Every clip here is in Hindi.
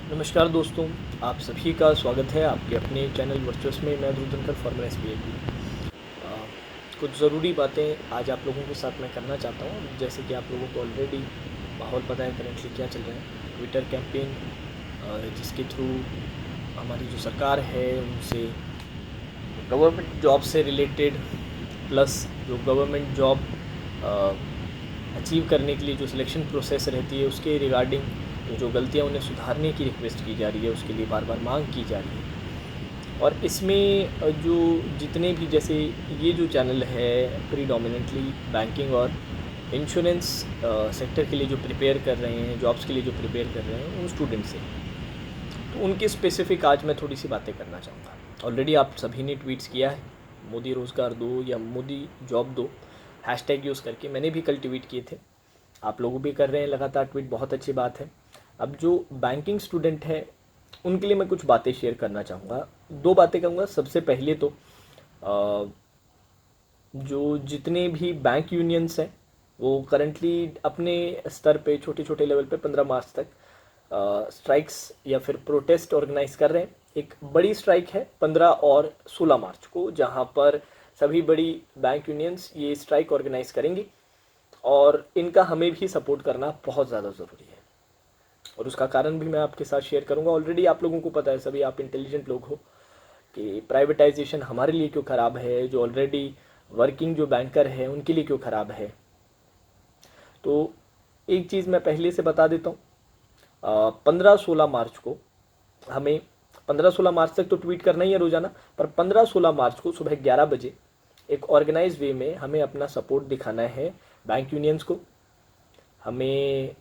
नमस्कार दोस्तों, आप सभी का स्वागत है आपके अपने चैनल वर्चुअस में। मैं ध्रुव फॉर्मर SBI। कुछ ज़रूरी बातें आज आप लोगों के साथ मैं करना चाहता हूँ। जैसे कि आप लोगों को ऑलरेडी माहौल पता है करेंटली क्या चल रहा है। ट्विटर कैंपेन जिसके थ्रू हमारी जो सरकार है उनसे गवर्नमेंट जॉब से रिलेटेड प्लस जो गवर्नमेंट जॉब अचीव करने के लिए जो सिलेक्शन प्रोसेस रहती है उसके रिगार्डिंग जो गलतियां उन्हें सुधारने की रिक्वेस्ट की जा रही है, उसके लिए बार बार मांग की जा रही है। और इसमें जो जितने भी, जैसे ये जो चैनल है प्रीडोमिनेंटली बैंकिंग और इंश्योरेंस सेक्टर के लिए जो प्रिपेयर कर रहे हैं, जॉब्स के लिए जो प्रिपेयर कर रहे हैं उन स्टूडेंट से, तो उनके स्पेसिफिक आज मैं थोड़ी सी बातें करना चाहूँगा। ऑलरेडी आप सभी ने ट्वीट्स किया है, मोदी रोज़गार दो या मोदी जॉब दो हैशटैग यूज़ करके। मैंने भी कल ट्वीट किए थे, आप लोग भी कर रहे हैं लगातार ट्वीट, बहुत अच्छी बात है। अब जो बैंकिंग स्टूडेंट है उनके लिए मैं कुछ बातें शेयर करना चाहूँगा। दो बातें कहूँगा। सबसे पहले तो जो जितने भी बैंक यूनियंस हैं वो करंटली अपने स्तर पे छोटे छोटे लेवल पे 15 मार्च तक स्ट्राइक्स या फिर प्रोटेस्ट ऑर्गेनाइज कर रहे हैं। एक बड़ी स्ट्राइक है 15 और 16 मार्च को, जहां पर सभी बड़ी बैंक यूनियंस ये स्ट्राइक ऑर्गेनाइज करेंगी और इनका हमें भी सपोर्ट करना बहुत ज़्यादा ज़रूरी है। और उसका कारण भी मैं आपके साथ शेयर करूंगा। ऑलरेडी आप लोगों को पता है, सभी आप इंटेलिजेंट लोग हो, कि प्राइवेटाइजेशन हमारे लिए क्यों ख़राब है, जो ऑलरेडी वर्किंग जो बैंकर है उनके लिए क्यों ख़राब है। तो एक चीज़ मैं पहले से बता देता हूँ, 15-16 मार्च को हमें 15-16 मार्च तक तो ट्वीट करना ही है रोज़ाना, पर 15-16 मार्च को सुबह 11 बजे एक ऑर्गेनाइज वे में हमें अपना सपोर्ट दिखाना है बैंक यूनियंस को। हमें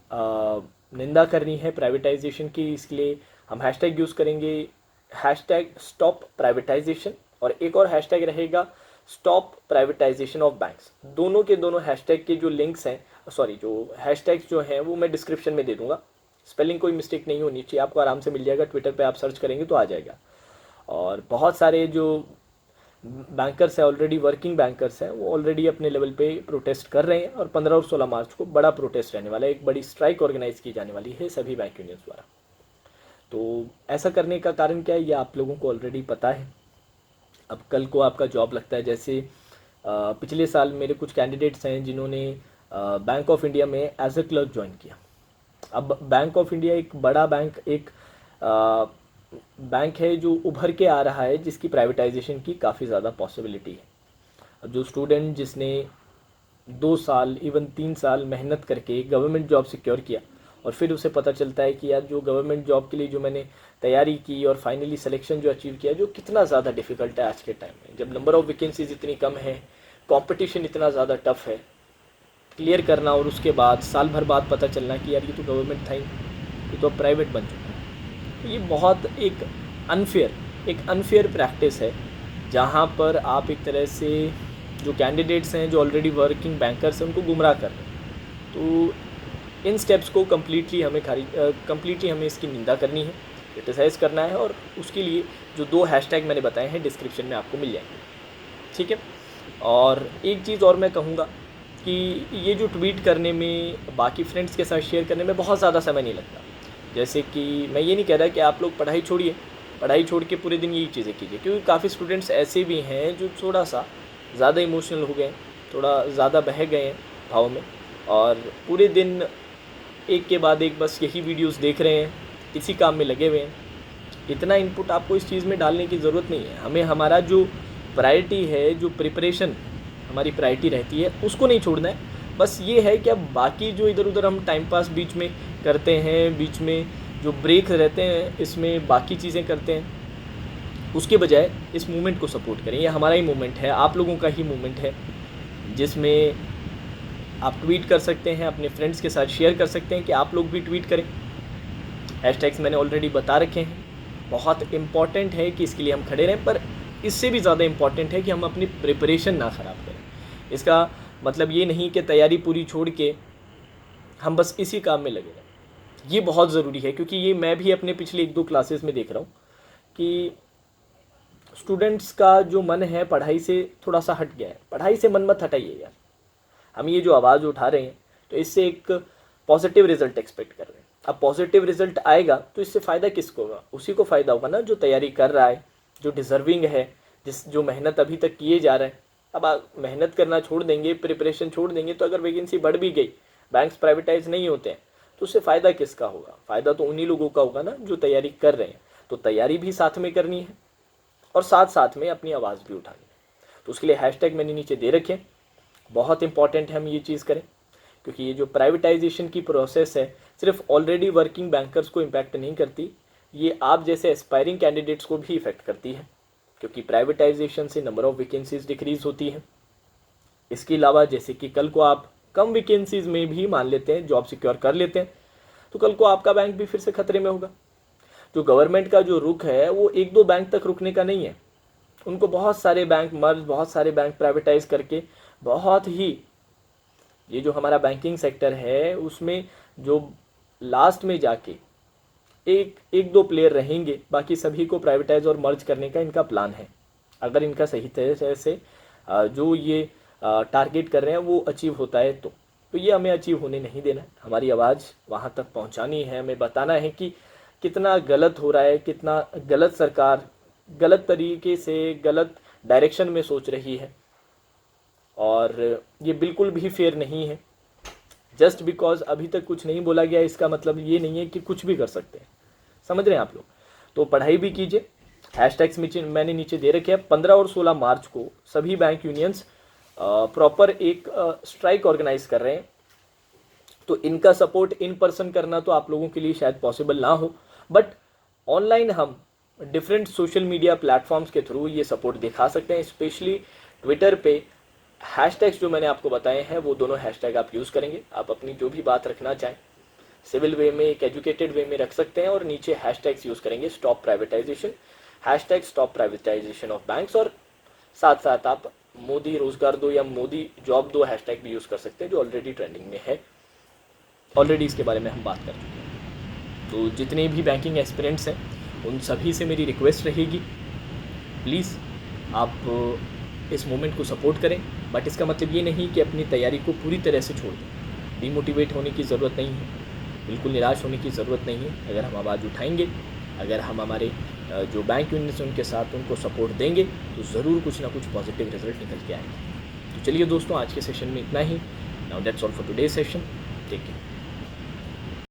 निंदा करनी है प्राइवेटाइजेशन की। इसके लिए हम हैशटैग यूज़ करेंगे, हैशटैग स्टॉप प्राइवेटाइजेशन, और एक और हैशटैग रहेगा स्टॉप प्राइवेटाइजेशन ऑफ बैंक्स। दोनों के दोनों हैशटैग के जो लिंक्स हैं, सॉरी जो हैशटैग्स जो हैं वो मैं डिस्क्रिप्शन में दे दूंगा। स्पेलिंग कोई मिस्टेक नहीं होनी चाहिए, आपको आराम से मिल जाएगा। ट्विटर पे आप सर्च करेंगे तो आ जाएगा। और बहुत सारे जो बैंकर्स है, ऑलरेडी वर्किंग बैंकर्स हैं, वो ऑलरेडी अपने लेवल पे प्रोटेस्ट कर रहे हैं। और 15 और 16 मार्च को बड़ा प्रोटेस्ट रहने वाला है, एक बड़ी स्ट्राइक ऑर्गेनाइज की जाने वाली है सभी बैंक यूनियंस द्वारा। तो ऐसा करने का कारण क्या है ये आप लोगों को ऑलरेडी पता है। अब कल को आपका जॉब लगता है, जैसे पिछले साल मेरे कुछ कैंडिडेट्स हैं जिन्होंने बैंक ऑफ इंडिया में एज ए क्लर्क ज्वाइन किया। अब बैंक ऑफ इंडिया एक बड़ा बैंक, एक बैंक है जो उभर के आ रहा है, जिसकी प्राइवेटाइजेशन की काफ़ी ज़्यादा पॉसिबिलिटी है। अब जो स्टूडेंट जिसने 2 साल इवन 3 साल मेहनत करके गवर्नमेंट जॉब सिक्योर किया और फिर उसे पता चलता है कि यार जो गवर्नमेंट जॉब के लिए जो मैंने तैयारी की और फाइनली सिलेक्शन जो अचीव किया, जो कितना ज़्यादा डिफिकल्ट है आज के टाइम में, जब नंबर ऑफ़ वैकेंसीज इतनी कम है, कंपटीशन इतना ज़्यादा टफ है, क्लियर करना और उसके बाद साल भर बाद पता चलना कि यार ये तो गवर्नमेंट था ही, ये तो अब प्राइवेट बन चुका है। तो ये बहुत एक अनफेयर प्रैक्टिस है, जहाँ पर आप एक तरह से जो कैंडिडेट्स हैं, जो ऑलरेडी वर्किंग बैंकर्स हैं, उनको गुमराह कर रहे हैं। तो इन स्टेप्स को कम्प्लीटली हमें इसकी निंदा करनी है, क्रिटिसाइज़ करना है, और उसके लिए जो 2 हैशटैग मैंने बताए हैं डिस्क्रिप्शन में आपको मिल जाएंगे, ठीक है। और एक चीज़ और मैं कहूँगा कि ये जो ट्वीट करने में, बाकी फ्रेंड्स के साथ शेयर करने में बहुत ज़्यादा समय नहीं लगता। जैसे कि मैं ये नहीं कह रहा कि आप लोग पढ़ाई छोड़िए, पढ़ाई छोड़ के पूरे दिन यही चीज़ें कीजिए, क्योंकि काफ़ी स्टूडेंट्स ऐसे भी हैं जो थोड़ा सा ज़्यादा इमोशनल हो गए, थोड़ा ज़्यादा बह गए हैं भाव में, और पूरे दिन एक के बाद एक बस यही वीडियोस देख रहे हैं, इसी काम में लगे हुए हैं। इतना इनपुट आपको इस चीज़ में डालने की ज़रूरत नहीं है। हमें हमारा जो प्रायोरिटी है, जो प्रिपरेशन हमारी प्रायोरिटी रहती है, उसको नहीं छोड़ना है। बस ये है कि अब बाकी जो इधर उधर हम टाइम पास बीच में करते हैं, बीच में जो ब्रेक रहते हैं इसमें बाकी चीज़ें करते हैं, उसके बजाय इस मूवमेंट को सपोर्ट करें। ये हमारा ही मूवमेंट है, आप लोगों का ही मूवमेंट है, जिसमें आप ट्वीट कर सकते हैं, अपने फ्रेंड्स के साथ शेयर कर सकते हैं कि आप लोग भी ट्वीट करें। हैशटैग्स मैंने ऑलरेडी बता रखे हैं। बहुत इम्पॉर्टेंट है कि इसके लिए हम खड़े रहें, पर इससे भी ज़्यादा इम्पॉर्टेंट है कि हम अपनी प्रिपरेशन ना ख़राब करें। इसका मतलब ये नहीं कि तैयारी पूरी छोड़ के हम बस इसी काम में लगे रहें। ये बहुत ज़रूरी है, क्योंकि ये मैं भी अपने पिछले 1-2 क्लासेस में देख रहा हूँ कि स्टूडेंट्स का जो मन है पढ़ाई से थोड़ा सा हट गया है। पढ़ाई से मन मत हटाइए यार। हम ये जो आवाज़ उठा रहे हैं तो इससे एक पॉजिटिव रिजल्ट एक्सपेक्ट कर रहे हैं। अब पॉजिटिव रिजल्ट आएगा तो इससे फ़ायदा किसको होगा? उसी को फ़ायदा होगा ना जो तैयारी कर रहा है, जो डिज़र्विंग है, जो मेहनत अभी तक किए जा रहे हैं। अब आप मेहनत करना छोड़ देंगे, प्रिपरेशन छोड़ देंगे, तो अगर वैकेंसी बढ़ भी गई, बैंक्स प्राइवेटाइज नहीं होते हैं, तो उससे फ़ायदा किसका होगा? फ़ायदा तो उन्हीं लोगों का होगा ना जो तैयारी कर रहे हैं। तो तैयारी भी साथ में करनी है और साथ साथ में अपनी आवाज़ भी उठानी है। तो उसके लिए हैशटैग मैंने नीचे दे रखे। बहुत इंपॉर्टेंट है हम ये चीज़ करें, क्योंकि ये जो प्राइवेटाइजेशन की प्रोसेस है सिर्फ ऑलरेडी वर्किंग बैंकर्स को इम्पैक्ट नहीं करती, ये आप जैसे एस्पायरिंग कैंडिडेट्स को भी इफेक्ट करती है, क्योंकि प्राइवेटाइजेशन से नंबर ऑफ वैकेंसीज डिक्रीज होती है। इसके अलावा जैसे कि कल को आप कम वैकेंसीज में भी मान लेते हैं जॉब सिक्योर कर लेते हैं, तो कल को आपका बैंक भी फिर से खतरे में होगा। जो गवर्नमेंट का जो रुख है वो एक दो बैंक तक रुकने का नहीं है, उनको बहुत सारे बैंक मर्ज, बहुत सारे बैंक प्राइवेटाइज करके बहुत ही, ये जो हमारा बैंकिंग सेक्टर है उसमें जो लास्ट में जाके एक दो प्लेयर रहेंगे, बाकी सभी को प्राइवेटाइज और मर्ज करने का इनका प्लान है। अगर इनका सही तरह से जो ये टारगेट कर रहे हैं वो अचीव होता है तो ये हमें अचीव होने नहीं देना है। हमारी आवाज़ वहाँ तक पहुँचानी है, हमें बताना है कि कितना गलत हो रहा है, कितना गलत सरकार गलत तरीके से गलत डायरेक्शन में सोच रही है, और ये बिल्कुल भी फेयर नहीं है। जस्ट बिकॉज अभी तक कुछ नहीं बोला गया इसका मतलब ये नहीं है कि कुछ भी कर सकते हैं। समझ रहे हैं आप लोग? तो पढ़ाई भी कीजिए। हैशटैग्स मैंने नीचे दे रखे हैं। 15 और 16 मार्च को सभी बैंक यूनियंस प्रॉपर एक स्ट्राइक ऑर्गेनाइज कर रहे हैं, तो इनका सपोर्ट इन पर्सन करना तो आप लोगों के लिए शायद पॉसिबल ना हो, बट ऑनलाइन हम डिफरेंट सोशल मीडिया प्लेटफॉर्म्स के थ्रू ये सपोर्ट दिखा सकते हैं। स्पेशली ट्विटर पे हैशटैग्स जो मैंने आपको बताए हैं वो दोनों हैशटैग आप यूज़ करेंगे। आप अपनी जो भी बात रखना चाहें सिविल वे में, एक एजुकेटेड वे में रख सकते हैं, और नीचे हैशटैग्स यूज़ करेंगे stop privatisation, hashtag stop privatisation of banks, और साथ साथ आप मोदी रोजगार दो या मोदी जॉब दो हैशटैग भी यूज़ कर सकते हैं जो ऑलरेडी ट्रेंडिंग में है। ऑलरेडी इसके बारे में हम बात कर चुके हैं। तो जितने भी बैंकिंग एस्पिरेंट्स हैं उन सभी से मेरी रिक्वेस्ट रहेगी, प्लीज़ आप इस मोमेंट को सपोर्ट करें, बट इसका मतलब ये नहीं कि अपनी तैयारी को पूरी तरह से छोड़ दें। डीमोटिवेट होने की ज़रूरत नहीं है, बिल्कुल निराश होने की ज़रूरत नहीं है। अगर हम आवाज़ उठाएंगे, अगर हम हमारे जो बैंक यूनियंस उनके साथ उनको सपोर्ट देंगे तो ज़रूर कुछ ना कुछ पॉजिटिव रिजल्ट निकल के आएंगे। तो चलिए दोस्तों, आज के सेशन में इतना ही। Now that's all for today session. Take care.